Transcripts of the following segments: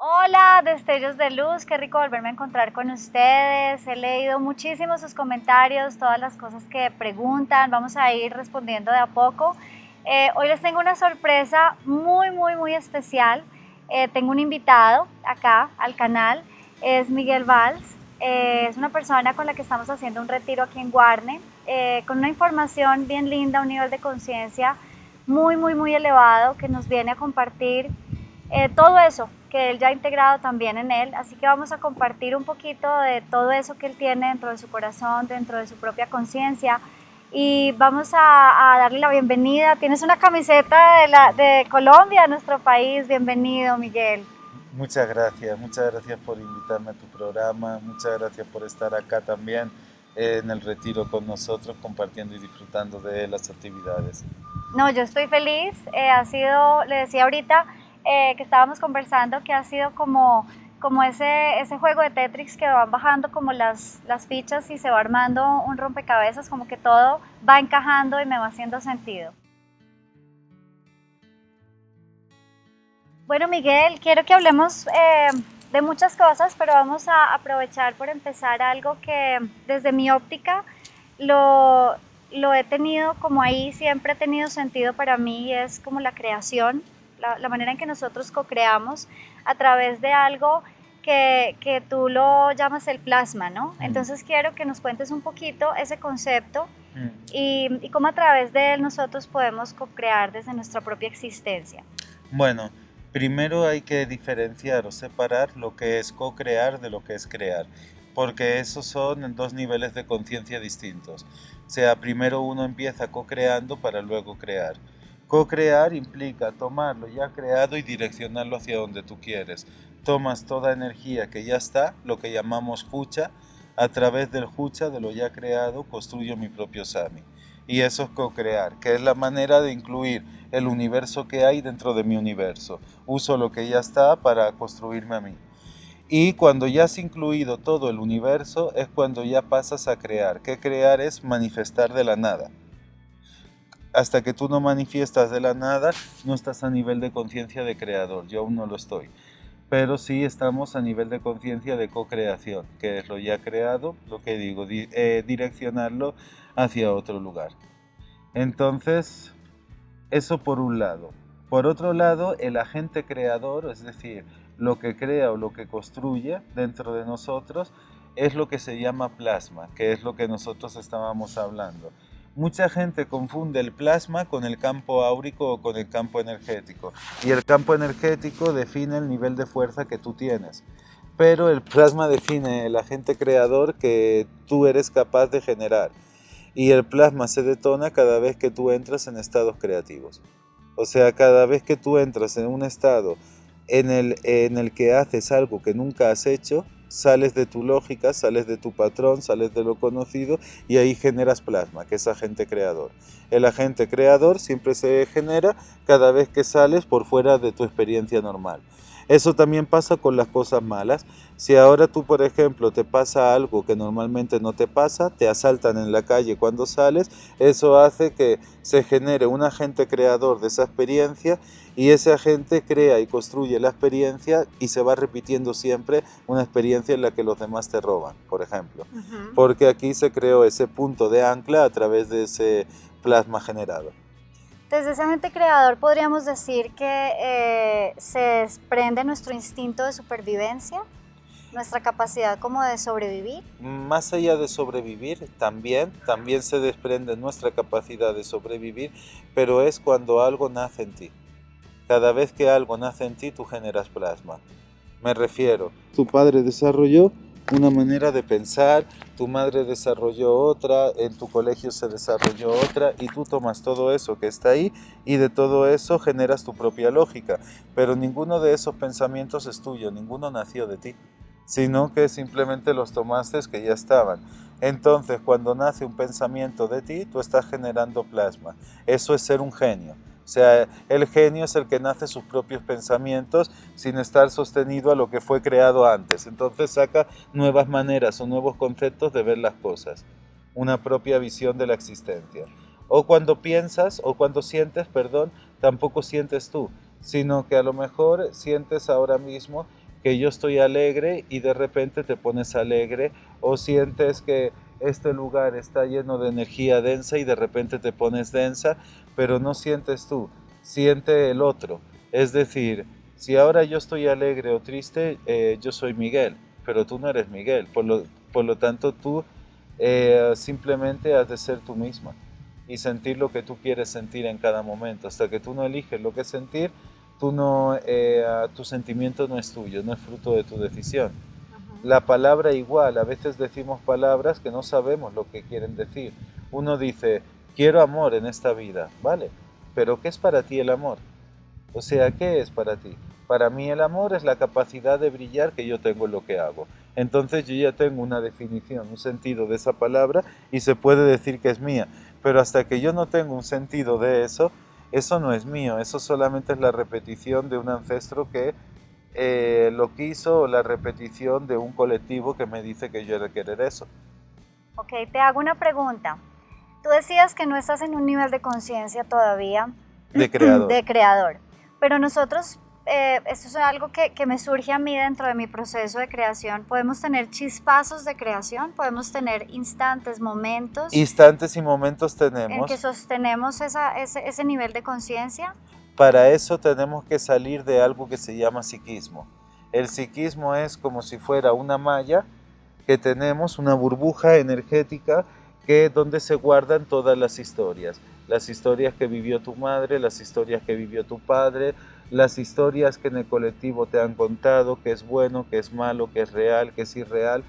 Hola, destellos de luz, qué rico volverme a encontrar con ustedes. He leído muchísimo sus comentarios, todas las cosas que preguntan, vamos a ir respondiendo de a poco. Hoy les tengo una sorpresa muy especial. Tengo un invitado acá al canal, es Miguel Valls. Es una persona con la que estamos haciendo un retiro aquí en Guarne, con una información bien linda, un nivel de conciencia muy elevado que nos viene a compartir todo eso que él ya ha integrado también en él, así que vamos a compartir un poquito de todo eso que él tiene dentro de su corazón, dentro de su propia conciencia, y vamos a darle la bienvenida. Tienes una camiseta de Colombia, nuestro país. Bienvenido, Miguel. Muchas gracias por invitarme a tu programa, muchas gracias por estar acá también en el retiro con nosotros, compartiendo y disfrutando de las actividades. No, yo estoy feliz. Ha sido, le decía ahorita que estábamos conversando, que ha sido como ese juego de Tetris que van bajando como las fichas y se va armando un rompecabezas, como que todo va encajando y me va haciendo sentido. Bueno, Miguel, quiero que hablemos de muchas cosas, pero vamos a aprovechar por empezar algo que desde mi óptica lo, lo he tenido como ahí, siempre ha tenido sentido para mí, y es como la creación, la manera en que nosotros co-creamos a través de algo que tú lo llamas el plasma, ¿no? Mm, Entonces quiero que nos cuentes un poquito ese concepto mm. y cómo a través de él nosotros podemos co-crear desde nuestra propia existencia. Bueno, primero hay que diferenciar o separar lo que es co-crear de lo que es crear, porque esos son dos niveles de conciencia distintos. O sea, primero uno empieza co-creando para luego crear. Co-crear implica tomar lo ya creado y direccionarlo hacia donde tú quieres. Tomas toda energía que ya está, lo que llamamos hucha, a través del hucha de lo ya creado construyo mi propio Sami. Y eso es co-crear, que es la manera de incluir el universo que hay dentro de mi universo. Uso lo que ya está para construirme a mí. Y cuando ya has incluido todo el universo es cuando ya pasas a crear. Que crear es manifestar de la nada. Hasta que tú no manifiestas de la nada, no estás a nivel de conciencia de creador. Yo aún no lo estoy. Pero sí estamos a nivel de conciencia de co-creación, que es lo ya creado, lo que digo, direccionarlo hacia otro lugar. Entonces, eso por un lado. Por otro lado, el agente creador, es decir, lo que crea o lo que construye dentro de nosotros, es lo que se llama plasma, que es lo que nosotros estábamos hablando. Mucha gente confunde el plasma con el campo áurico o con el campo energético. Y el campo energético define el nivel de fuerza que tú tienes. Pero el plasma define el agente creador que tú eres capaz de generar. Y el plasma se detona cada vez que tú entras en estados creativos. O sea, cada vez que tú entras en un estado en el que haces algo que nunca has hecho, sales de tu lógica, sales de tu patrón, sales de lo conocido y ahí generas plasma, que es agente creador. El agente creador siempre se genera cada vez que sales por fuera de tu experiencia normal. Eso también pasa con las cosas malas. Si ahora tú, por ejemplo, te pasa algo que normalmente no te pasa, te asaltan en la calle cuando sales, eso hace que se genere un agente creador de esa experiencia y ese agente crea y construye la experiencia y se va repitiendo siempre una experiencia en la que los demás te roban, por ejemplo. Ujú. Porque aquí se creó ese punto de ancla a través de ese plasma generado. Desde ese agente creador podríamos decir que se desprende nuestro instinto de supervivencia, nuestra capacidad como de sobrevivir. Más allá de sobrevivir, también se desprende nuestra capacidad de sobrevivir, pero es cuando algo nace en ti. Cada vez que algo nace en ti, tú generas plasma. Me refiero, tu padre desarrolló una manera de pensar, tu madre desarrolló otra, en tu colegio se desarrolló otra y tú tomas todo eso que está ahí y de todo eso generas tu propia lógica. Pero ninguno de esos pensamientos es tuyo, ninguno nació de ti, sino que simplemente los tomaste que ya estaban. Entonces, cuando nace un pensamiento de ti, tú estás generando plasma. Eso es ser un genio. O sea, el genio es el que nace sus propios pensamientos sin estar sostenido a lo que fue creado antes. Entonces saca nuevas maneras o nuevos conceptos de ver las cosas, una propia visión de la existencia. O cuando piensas o cuando sientes, perdón, tampoco sientes tú, sino que a lo mejor sientes ahora mismo que yo estoy alegre y de repente te pones alegre, o sientes que este lugar está lleno de energía densa y de repente te pones densa, pero no sientes tú, siente el otro. Es decir, si ahora yo estoy alegre o triste, yo soy Miguel, pero tú no eres Miguel, por lo tanto tú simplemente has de ser tú misma y sentir lo que tú quieres sentir en cada momento. Hasta que tú no eliges lo que sentir, tú no, tu sentimiento no es tuyo, no es fruto de tu decisión. La palabra igual, a veces decimos palabras que no sabemos lo que quieren decir. Uno dice, quiero amor en esta vida, ¿vale? Pero ¿qué es para ti el amor? O sea, ¿qué es para ti? Para mí el amor es la capacidad de brillar que yo tengo en lo que hago. Entonces yo ya tengo una definición, un sentido de esa palabra y se puede decir que es mía. Pero hasta que yo no tengo un sentido de eso, eso no es mío, eso solamente es la repetición de un ancestro que lo quiso, o la repetición de un colectivo que me dice que yo he de querer eso. Ok, te hago una pregunta. Tú decías que no estás en un nivel de conciencia todavía De creador. de creador, pero nosotros, esto es algo que me surge a mí dentro de mi proceso de creación, podemos tener chispazos de creación, podemos tener instantes, momentos Instantes y momentos en tenemos. que sostenemos ese nivel de conciencia. Para eso tenemos que salir de algo que se llama psiquismo. El psiquismo es como si fuera una malla que tenemos, una burbuja energética donde se guardan todas las historias que vivió tu madre, las historias que vivió tu padre, las historias que en el colectivo te han contado, que es bueno, que es malo, que es real, que es irreal.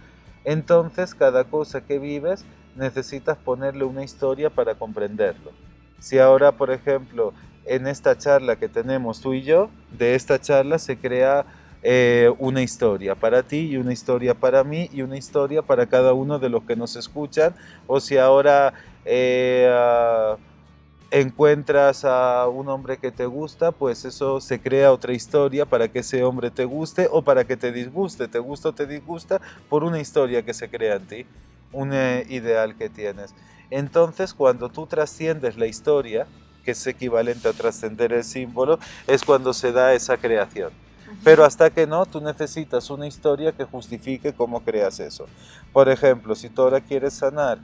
Entonces, cada cosa que vives necesitas ponerle una historia para comprenderlo. Si ahora, por ejemplo, en esta charla que tenemos tú y yo, de esta charla se crea una historia para ti y una historia para mí y una historia para cada uno de los que nos escuchan, o si ahora encuentras a un hombre que te gusta, pues eso se crea otra historia para que ese hombre te guste o para que te disguste, te gusta o te disgusta por una historia que se crea en ti, un ideal que tienes. Entonces, cuando tú trasciendes la historia, que es equivalente a trascender el símbolo, es cuando se da esa creación. Pero hasta que no, tú necesitas una historia que justifique cómo creas eso. Por ejemplo, si tú ahora quieres sanar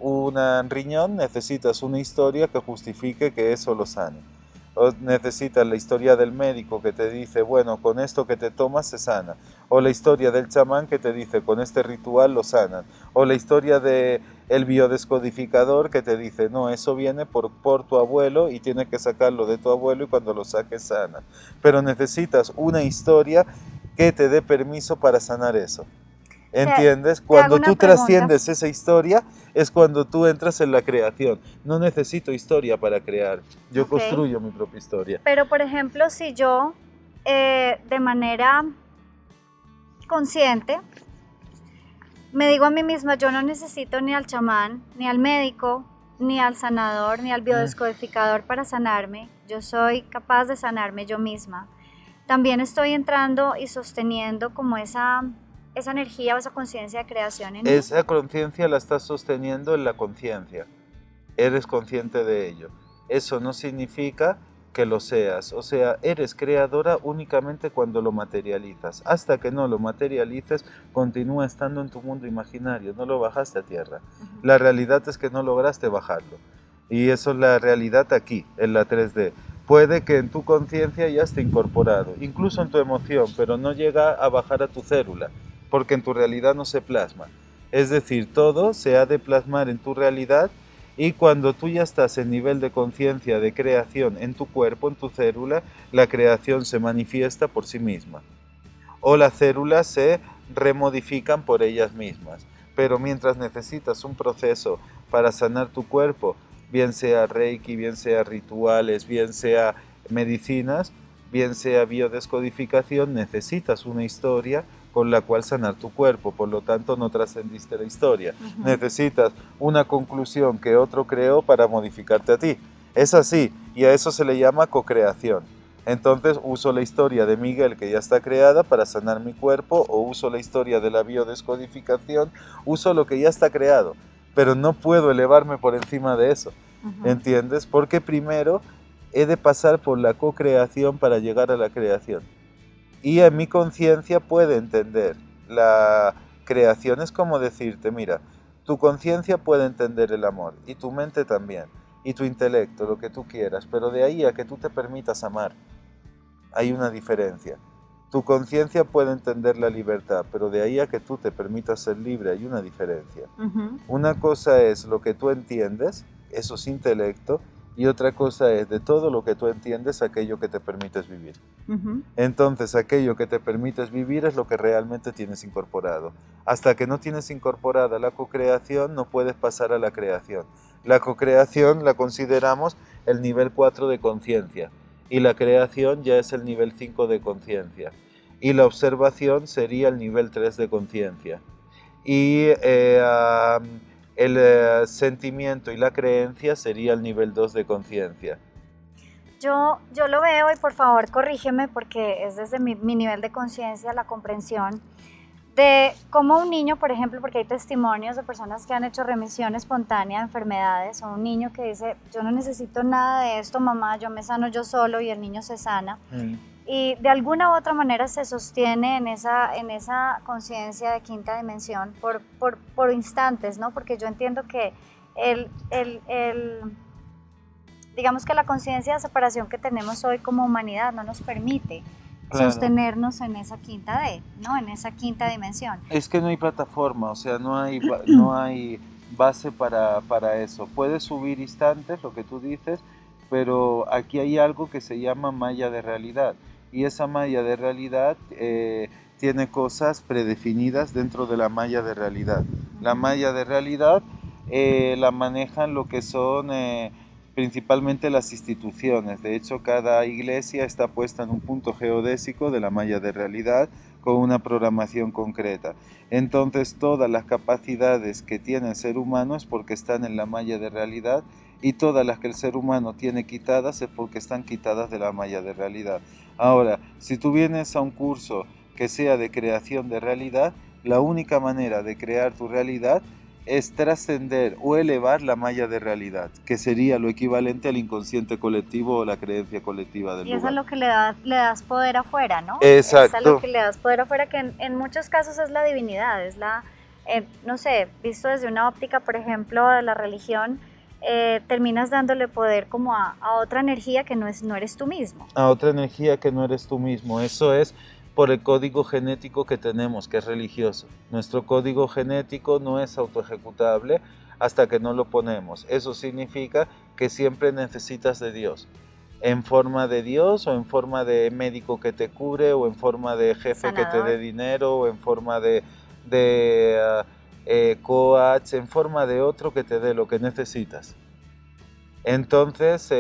un riñón, necesitas una historia que justifique que eso lo sane. O necesitas la historia del médico que te dice, bueno, con esto que te tomas se sana. O la historia del chamán que te dice, con este ritual lo sanan. O la historia del biodescodificador que te dice, no, eso viene por tu abuelo y tienes que sacarlo de tu abuelo y cuando lo saques sana. Pero necesitas una historia que te dé permiso para sanar eso. ¿Entiendes? Cuando tú trasciendes esa historia es cuando tú entras en la creación. No necesito historia para crear. Yo construyo mi propia historia. Pero, por ejemplo, si yo de manera consciente me digo a mí misma, yo no necesito ni al chamán, ni al médico, ni al sanador, ni al biodescodificador para sanarme. Yo soy capaz de sanarme yo misma. También estoy entrando y sosteniendo como esa energía o esa conciencia de creación en mí. Esa conciencia la estás sosteniendo en la conciencia. Eres consciente de ello. Eso no significa que lo seas. O sea, eres creadora únicamente cuando lo materializas. Hasta que no lo materialices, continúa estando en tu mundo imaginario. No lo bajaste a tierra. La realidad es que no lograste bajarlo. Y eso es la realidad aquí, en la 3D. Puede que en tu conciencia ya esté incorporado, incluso en tu emoción, pero no llega a bajar a tu célula, porque en tu realidad no se plasma. Es decir, todo se ha de plasmar en tu realidad y cuando tú ya estás en nivel de conciencia de creación en tu cuerpo, en tu célula, la creación se manifiesta por sí misma. O las células se remodifican por ellas mismas. Pero mientras necesitas un proceso para sanar tu cuerpo, bien sea reiki, bien sea rituales, bien sea medicinas, bien sea biodescodificación, necesitas una historia con la cual sanar tu cuerpo, por lo tanto no trascendiste la historia. Necesitas una conclusión que otro creó para modificarte a ti. Es así, y a eso se le llama co-creación. Entonces uso la historia de Miguel que ya está creada para sanar mi cuerpo, o uso la historia de la biodescodificación, uso lo que ya está creado, pero no puedo elevarme por encima de eso, ¿entiendes? Porque primero he de pasar por la co-creación para llegar a la creación. Y mi conciencia puede entender. La creación es como decirte, mira, tu conciencia puede entender el amor y tu mente también, y tu intelecto, lo que tú quieras, pero de ahí a que tú te permitas amar, hay una diferencia. Tu conciencia puede entender la libertad, pero de ahí a que tú te permitas ser libre hay una diferencia. Una cosa es lo que tú entiendes, eso es intelecto, y otra cosa es de todo lo que tú entiendes aquello que te permites vivir. Entonces aquello que te permites vivir es lo que realmente tienes incorporado. Hasta que no tienes incorporada la cocreación no puedes pasar a la creación. La cocreación la consideramos el nivel 4 de conciencia y la creación ya es el nivel 5 de conciencia y la observación sería el nivel 3 de conciencia y el sentimiento y la creencia sería el nivel 2 de conciencia. Yo lo veo y por favor corrígeme porque es desde mi nivel de conciencia, la comprensión de cómo un niño, por ejemplo, porque hay testimonios de personas que han hecho remisión espontánea de enfermedades, o un niño que dice, yo no necesito nada de esto, mamá, yo me sano yo solo y el niño se sana. Y de alguna u otra manera se sostiene en esa conciencia de quinta dimensión por instantes, ¿no? Porque yo entiendo que digamos que la conciencia de separación que tenemos hoy como humanidad no nos permite sostenernos en esa quinta ¿no? En esa quinta dimensión. Es que no hay plataforma, o sea, no hay base para eso. Puedes subir instantes, lo que tú dices, pero aquí hay algo que se llama malla de realidad. Y esa malla de realidad tiene cosas predefinidas dentro de la malla de realidad. La malla de realidad la manejan lo que son principalmente las instituciones. De hecho, cada iglesia está puesta en un punto geodésico de la malla de realidad con una programación concreta. Entonces, todas las capacidades que tiene el ser humano es porque están en la malla de realidad y todas las que el ser humano tiene quitadas es porque están quitadas de la malla de realidad. Ahora, si tú vienes a un curso que sea de creación de realidad, la única manera de crear tu realidad es trascender o elevar la malla de realidad, que sería lo equivalente al inconsciente colectivo o la creencia colectiva del lugar. Y eso es lo que le das poder afuera, ¿no? Exacto. Es lo que le das poder afuera, que en muchos casos es la divinidad, es la, no sé, visto desde una óptica, por ejemplo, de la religión, terminas dándole poder como a otra energía que no eres tú mismo. A otra energía que no eres tú mismo, eso es por el código genético que tenemos, que es religioso. Nuestro código genético no es autoejecutable hasta que no lo ponemos. Eso significa que siempre necesitas de Dios. En forma de Dios o en forma de médico que te cure o en forma de jefe sanador, que te dé dinero o en forma de coach, en forma de otro que te dé lo que necesitas. Entonces,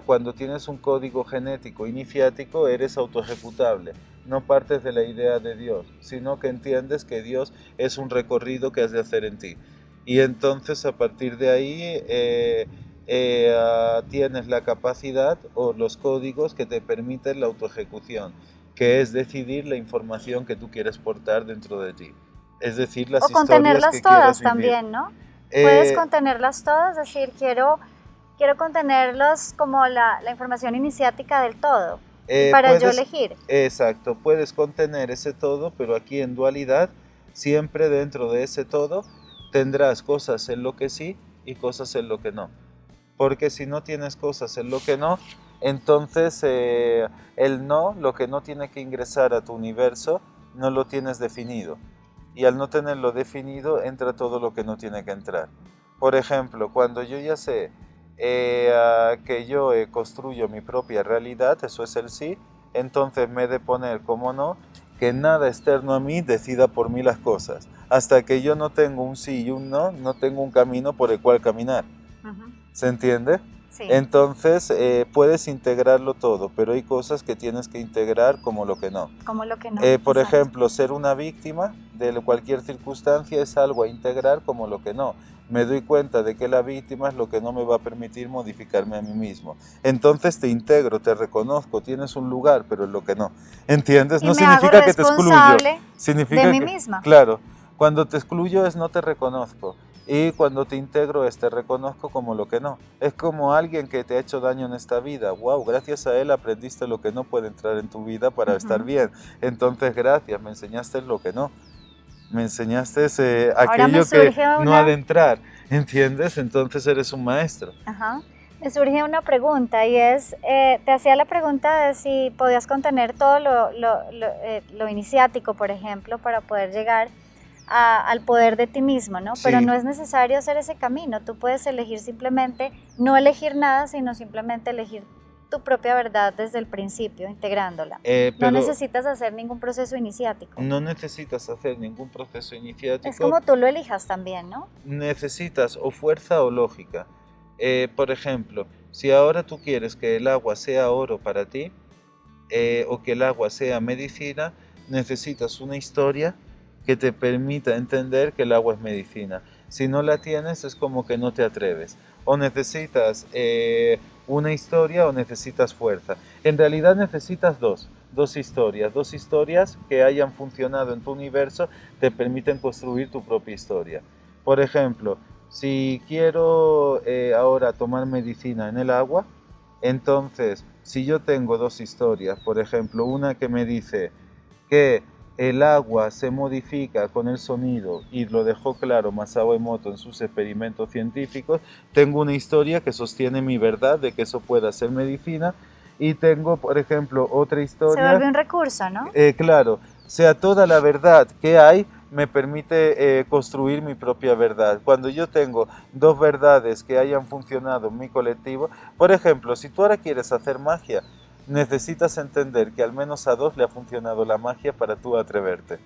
cuando tienes un código genético iniciático, eres autoejecutable. No partes de la idea de Dios, sino que entiendes que Dios es un recorrido que has de hacer en ti. Y entonces, a partir de ahí, tienes la capacidad o los códigos que te permiten la autoejecución, que es decidir la información que tú quieres portar dentro de ti. Es decir, las historias que quieres vivir. O contenerlas todas también, ¿no? Puedes contenerlas todas, es decir, quiero contenerlos como la información iniciática del todo, para yo elegir. Exacto, puedes contener ese todo, pero aquí en dualidad, siempre dentro de ese todo, tendrás cosas en lo que sí y cosas en lo que no. Porque si no tienes cosas en lo que no, entonces el no, lo que no tiene que ingresar a tu universo, no lo tienes definido. Y al no tenerlo definido, entra todo lo que no tiene que entrar. Por ejemplo, cuando yo ya sé que yo construyo mi propia realidad, eso es el sí, entonces me he de poner como no, que nada externo a mí decida por mí las cosas. Hasta que yo no tengo un sí y un no, no tengo un camino por el cual caminar. ¿Se entiende? Sí. Entonces puedes integrarlo todo, pero hay cosas que tienes que integrar como lo que no. Como lo que no. Por ejemplo, ser una víctima de cualquier circunstancia es algo a integrar como lo que no. Me doy cuenta de que la víctima es lo que no me va a permitir modificarme a mí mismo. Entonces te integro, te reconozco, tienes un lugar, pero es lo que no. ¿Entiendes? Y no me significa hago que te excluyo. responsable Significa de mí misma. Claro, cuando te excluyo es no te reconozco. Y cuando te integro te reconozco como lo que no. Es como alguien que te ha hecho daño en esta vida. Wow, gracias a él aprendiste lo que no puede entrar en tu vida para estar bien. Entonces, gracias, me enseñaste lo que no. Me enseñaste aquello que no ha de entrar, ¿entiendes? Entonces eres un maestro. Ajá. Me surge una pregunta y es, te hacía la pregunta de si podías contener todo lo iniciático, por ejemplo, para poder llegar al poder de ti mismo, ¿no? Sí. Pero no es necesario hacer ese camino, tú puedes elegir simplemente, no elegir nada, sino simplemente elegir tu propia verdad desde el principio, integrándola. No necesitas hacer ningún proceso iniciático. No necesitas hacer ningún proceso iniciático. Es como tú lo elijas también, ¿no? Necesitas o fuerza o lógica. Por ejemplo, si ahora tú quieres que el agua sea oro para ti, o que el agua sea medicina, necesitas una historia que te permita entender que el agua es medicina. Si no la tienes, es como que no te atreves. O necesitas una historia o necesitas fuerza. En realidad necesitas dos historias que hayan funcionado en tu universo, te permiten construir tu propia historia. Por ejemplo, si quiero ahora tomar medicina en el agua, entonces si yo tengo dos historias, por ejemplo, una que me dice que el agua se modifica con el sonido y lo dejó claro Masao Emoto en sus experimentos científicos, tengo una historia que sostiene mi verdad de que eso pueda ser medicina, y tengo, por ejemplo, otra historia... Se vuelve un recurso, ¿no? Claro, sea toda la verdad que hay me permite construir mi propia verdad. Cuando yo tengo dos verdades que hayan funcionado en mi colectivo, por ejemplo, si tú ahora quieres hacer magia, necesitas entender que al menos a dos le ha funcionado la magia para tú atreverte.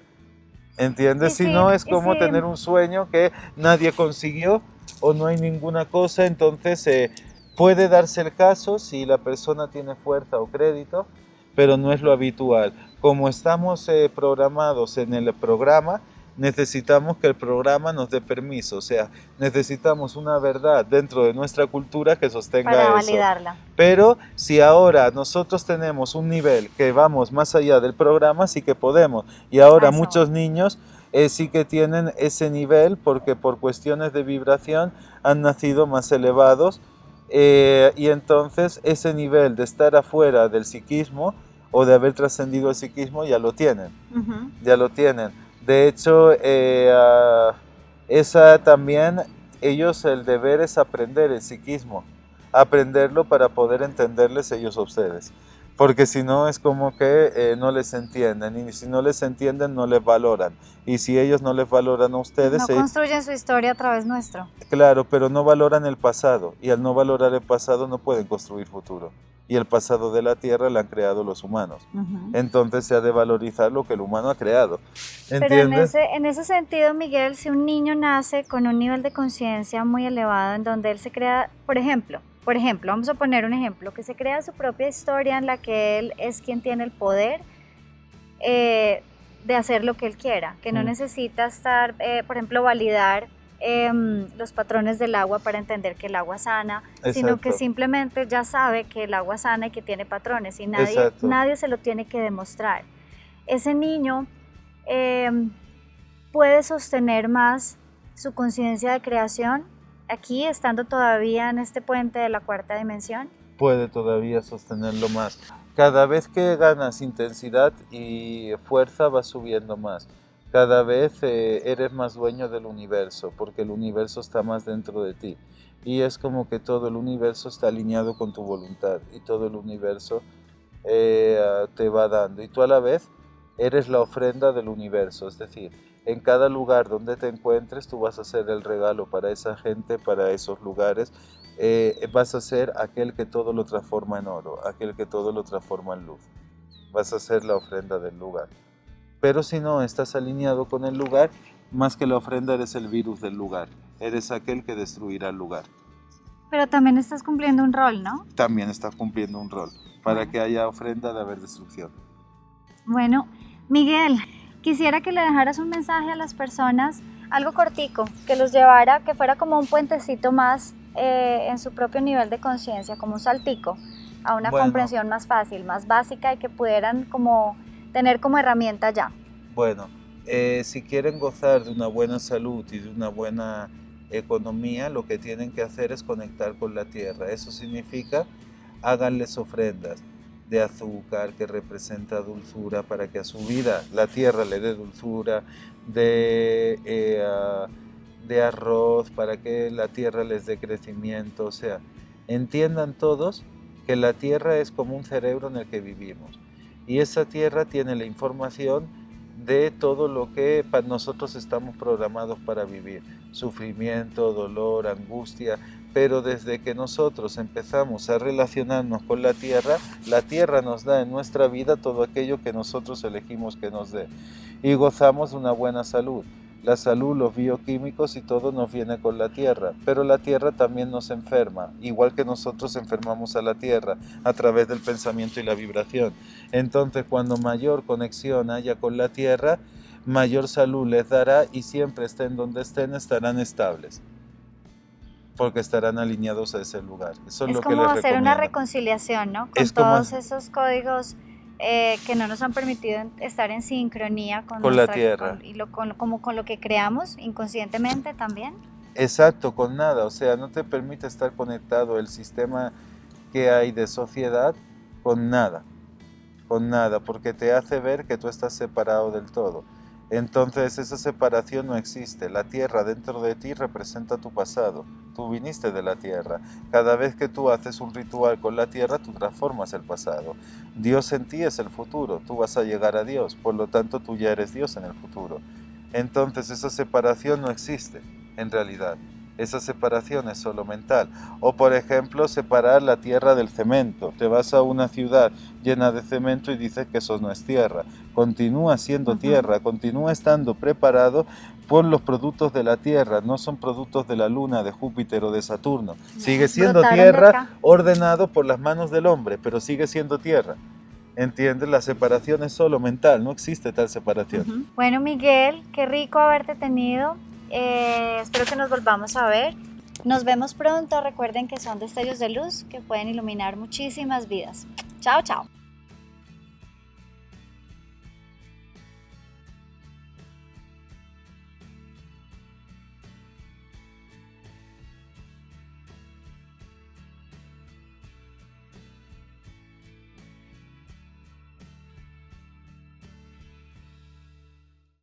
¿Entiendes? Si no, es como tener un sueño que nadie consiguió o no hay ninguna cosa, entonces puede darse el caso si la persona tiene fuerza o crédito, pero no es lo habitual. Como estamos programados en el programa, necesitamos que el programa nos dé permiso, o sea, necesitamos una verdad dentro de nuestra cultura que sostenga eso. Para validarla. Pero si ahora nosotros tenemos un nivel que vamos más allá del programa, sí que podemos. Y ahora muchos niños sí que tienen ese nivel porque por cuestiones de vibración han nacido más elevados, y entonces ese nivel de estar afuera del psiquismo o de haber trascendido el psiquismo ya lo tienen. Ya lo tienen. De hecho, esa también, ellos el deber es aprender el psiquismo, aprenderlo para poder entenderles ellos a ustedes, porque si no es como que no les entienden, y si no les entienden no les valoran, y si ellos no les valoran a ustedes... No construyen su historia a través nuestro. Claro, pero no valoran el pasado, y al no valorar el pasado no pueden construir futuro. Y el pasado de la Tierra lo han creado los humanos. Entonces se ha de valorizar lo que el humano ha creado. ¿Entiendes? Pero en ese sentido, Miguel, si un niño nace con un nivel de conciencia muy elevado en donde él se crea, por ejemplo, vamos a poner un ejemplo, que se crea su propia historia en la que él es quien tiene el poder de hacer lo que él quiera, que no necesita estar, por ejemplo, validar los patrones del agua para entender que el agua sana, sino que simplemente ya sabe que el agua sana y que tiene patrones y nadie se lo tiene que demostrar. Ese niño puede sostener más su conciencia de creación aquí, estando todavía en este puente de la cuarta dimensión. Puede todavía sostenerlo más. Cada vez que ganas intensidad y fuerza vas subiendo más. Cada vez eres más dueño del universo, porque el universo está más dentro de ti. Y es como que todo el universo está alineado con tu voluntad y todo el universo te va dando. Y tú a la vez eres la ofrenda del universo, es decir, en cada lugar donde te encuentres tú vas a ser el regalo para esa gente, para esos lugares. Vas a ser aquel que todo lo transforma en oro, aquel que todo lo transforma en luz. Vas a ser la ofrenda del lugar. Pero si no estás alineado con el lugar, más que la ofrenda eres el virus del lugar. Eres aquel que destruirá el lugar. Pero también estás cumpliendo un rol, ¿no? También estás cumpliendo un rol. Para que haya ofrenda de haber destrucción. Bueno, Miguel, quisiera que le dejaras un mensaje a las personas, algo cortico, que los llevara, que fuera como un puentecito más en su propio nivel de conciencia, como un saltico, a una comprensión más fácil, más básica y que pudieran como tener como herramienta ya. Bueno, si quieren gozar de una buena salud y de una buena economía, lo que tienen que hacer es conectar con la tierra. Eso significa, háganles ofrendas de azúcar que representa dulzura para que a su vida la tierra le dé dulzura, de arroz para que la tierra les dé crecimiento. O sea, entiendan todos que la tierra es como un cerebro en el que vivimos y esa tierra tiene la información de todo lo que para nosotros estamos programados para vivir, sufrimiento, dolor, angustia, pero desde que nosotros empezamos a relacionarnos con la tierra nos da en nuestra vida todo aquello que nosotros elegimos que nos dé y gozamos de una buena salud. La salud, los bioquímicos y todo nos viene con la tierra, pero la tierra también nos enferma, igual que nosotros enfermamos a la tierra a través del pensamiento y la vibración. Entonces, cuando mayor conexión haya con la tierra, mayor salud les dará y siempre estén donde estén, estarán estables, porque estarán alineados a ese lugar. Eso es lo que les como hacer recomiendo. Una reconciliación, ¿no? Con todos esos códigos que no nos han permitido estar en sincronía con la tierra. Con lo que creamos inconscientemente también. Exacto, con nada, o sea, no te permite estar conectado el sistema que hay de sociedad con nada, porque te hace ver que tú estás separado del todo. Entonces esa separación no existe. La tierra dentro de ti representa tu pasado. Tú viniste de la tierra. Cada vez que tú haces un ritual con la tierra, tú transformas el pasado. Dios en ti es el futuro. Tú vas a llegar a Dios. Por lo tanto, tú ya eres Dios en el futuro. Entonces esa separación no existe en realidad. Esa separación es solo mental. O por ejemplo, separar la tierra del cemento. Te vas a una ciudad llena de cemento y dices que eso no es tierra. Continúa siendo tierra, continúa estando preparado por los productos de la tierra, no son productos de la luna, de Júpiter o de Saturno. Sigue siendo tierra ordenado por las manos del hombre, pero sigue siendo tierra. ¿Entiendes? La separación es solo mental, no existe tal separación. Bueno, Miguel, qué rico haberte tenido. Espero que nos volvamos a ver. Nos vemos pronto. Recuerden que son destellos de luz que pueden iluminar muchísimas vidas. Chao, chao.